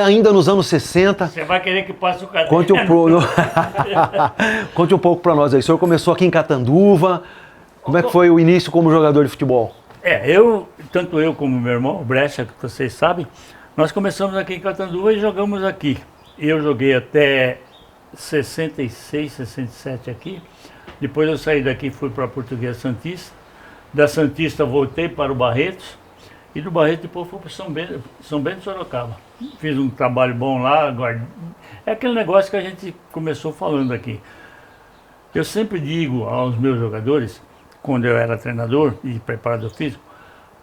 Ainda nos anos 60. Você vai querer que passe o caderno? Conte um pouco para nós aí. O senhor começou aqui em Catanduva. Como é que foi o início como jogador de futebol? Tanto eu como meu irmão, o Brecha, que vocês sabem, nós começamos aqui em Catanduva e jogamos aqui. Eu joguei até 66, 67 aqui. Depois eu saí daqui e fui para a Portuguesa Santista. Da Santista voltei para o Barretos. E do Barretos depois fui para São Bento de Sorocaba. Fiz um trabalho bom lá. É aquele negócio que a gente começou falando aqui. Eu sempre digo aos meus jogadores, quando eu era treinador e preparador físico,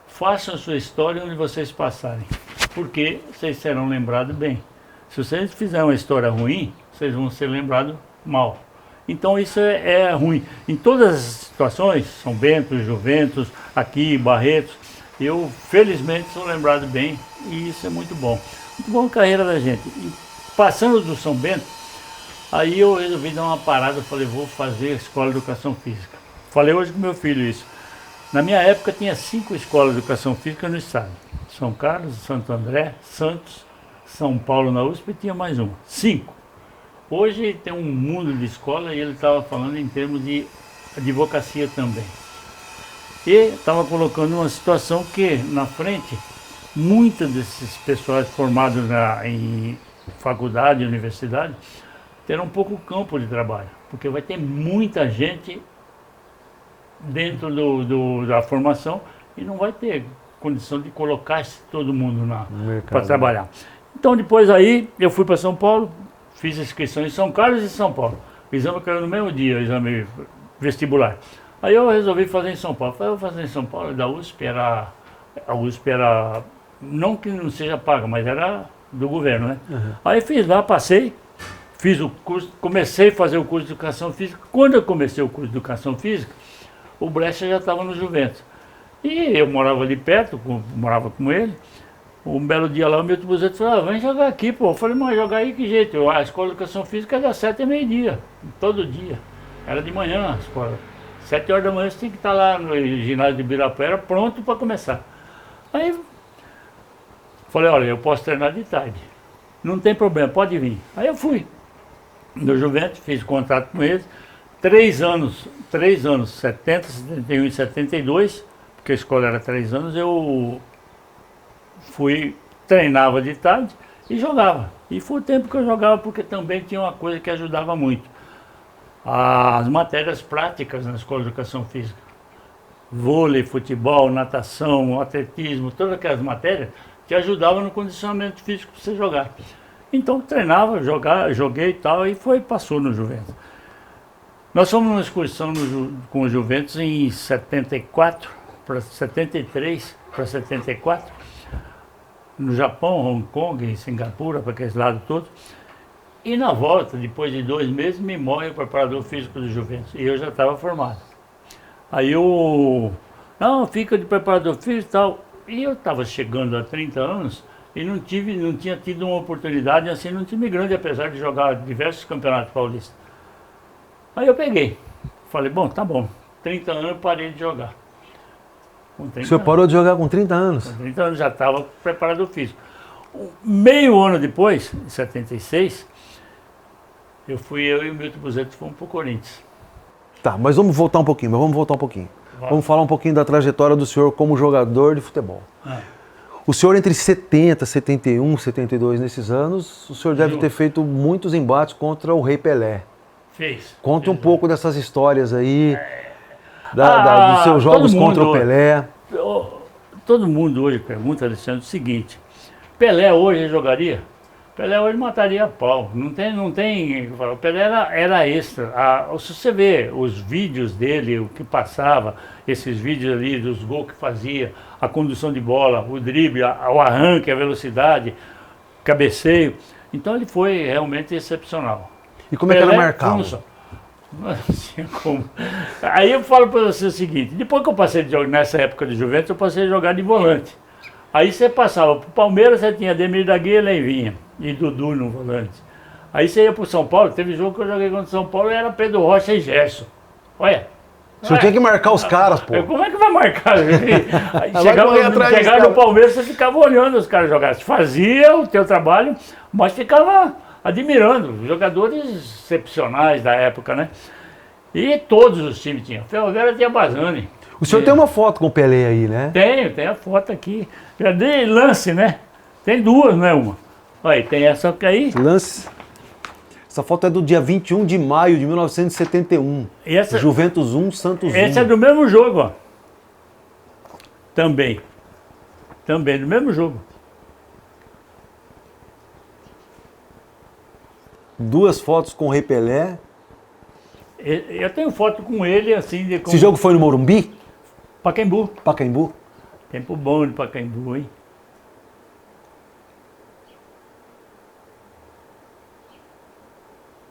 façam a sua história onde vocês passarem, porque vocês serão lembrados bem. Se vocês fizerem uma história ruim, vocês vão ser lembrados mal. Então isso é ruim. Em todas as situações, São Bento, Juventus, aqui, Barretos, eu felizmente sou lembrado bem e isso é muito bom. Muito bom a carreira da gente. E passando do São Bento, aí eu resolvi dar uma parada, falei, vou fazer a escola de educação física. Falei hoje com meu filho isso. Na minha época tinha 5 escolas de educação física no estado. São Carlos, Santo André, Santos, São Paulo na USP e tinha mais uma. 5. Hoje tem um mundo de escola e ele estava falando em termos de advocacia também. E estava colocando uma situação que, na frente, muitos desses pessoas formados em faculdade, universidade, terão pouco campo de trabalho, porque vai ter muita gente dentro da formação e não vai ter condição de colocar todo mundo para trabalhar. Então depois aí eu fui para São Paulo, fiz inscrição em São Carlos e São Paulo. O exame caiu no mesmo dia, o exame vestibular. Aí eu resolvi fazer em São Paulo. Falei, eu vou fazer em São Paulo, a USP era, não que não seja paga, mas era do governo, né? Uhum. Aí fiz lá, passei, fiz o curso, comecei a fazer o curso de Educação Física. Quando eu comecei o curso de Educação Física, o Brecha já estava no Juventus. E eu morava ali perto, morava com ele. Um belo dia lá, o Milton Buzeto falou, vem jogar aqui, pô. Eu falei, mas jogar aí que jeito? A escola de Educação Física é das 7 a meio-dia, todo dia. Era de manhã a escola. 7 horas da manhã você tinha que estar lá no ginásio de Ibirapuera, pronto para começar. Aí, falei, olha, eu posso treinar de tarde. Não tem problema, pode vir. Aí eu fui no Juventus, fiz contato com eles. 3 anos, 70, 71 e 72, porque a escola era 3 anos, eu treinava de tarde e jogava. E foi o tempo que eu jogava, porque também tinha uma coisa que ajudava muito. As matérias práticas na escola de educação física. Vôlei, futebol, natação, atletismo, todas aquelas matérias que ajudavam no condicionamento físico para você jogar. Então treinava, joguei e tal, e passou no Juventus. Nós fomos numa excursão com o Juventus em 74, para 73, para 74, no Japão, Hong Kong, Singapura, para aqueles lados todos. E na volta, depois de 2 meses, me morre o preparador físico do Juventus. E eu já estava formado. Aí não, fica de preparador físico e tal. E eu estava chegando a 30 anos e não tinha tido uma oportunidade assim num time grande, apesar de jogar diversos campeonatos paulistas. Aí eu peguei. Falei, bom, tá bom. 30 anos eu parei de jogar. O senhor parou de jogar com 30 anos? Com 30 anos já estava preparador físico. Meio ano depois, em 76, eu e o Milton Buzeto fomos para o Corinthians. Tá, mas vamos voltar um pouquinho, Vamos falar um pouquinho da trajetória do senhor como jogador de futebol. O senhor entre 70, 71, 72, nesses anos, o senhor deve ter feito muitos embates contra o Rei Pelé. Fez. Conte um pouco dessas histórias aí, dos seus jogos contra o Pelé. Todo mundo hoje pergunta, Alexandre, o seguinte, Pelé hoje jogaria? Pelé hoje mataria a pau, não tem, o Pelé era extra. Se você vê os vídeos dele, o que passava, esses vídeos ali dos gols que fazia, a condução de bola, o drible, o arranque, a velocidade, cabeceio, então ele foi realmente excepcional. E como é que era marcado? Não tinha como. Aí eu falo para você o seguinte, depois que eu passei de jogar, nessa época de Juventus, eu passei a jogar de volante. Aí você passava para o Palmeiras, você tinha Ademir da Guia e Leivinha, e Dudu no volante. Aí você ia para o São Paulo, teve jogo que eu joguei contra o São Paulo e era Pedro Rocha e Gerson. Olha, O senhor tinha que marcar os caras, pô. Como é que vai marcar? Correr atrás dos Chegar no caras. Palmeiras, você ficava olhando os caras jogar. Você fazia o teu trabalho, mas ficava admirando. Jogadores excepcionais da época, né? E todos os times tinham. Ferroviária tinha Bazani. O senhor tem uma foto com o Pelé aí, né? Tenho a foto aqui. Já dei lance, né? Tem duas, não é uma. Olha, tem essa aí. Lance. Essa foto é do dia 21 de maio de 1971. E essa, Juventus 1, Santos 1. esse é do mesmo jogo, ó. Também. Também, do mesmo jogo. Duas fotos com o Rei Pelé. Eu tenho foto com ele, assim, de Esse jogo foi no Morumbi? Pacaembu. Pacaembu? Tempo bom de Pacaembu, hein?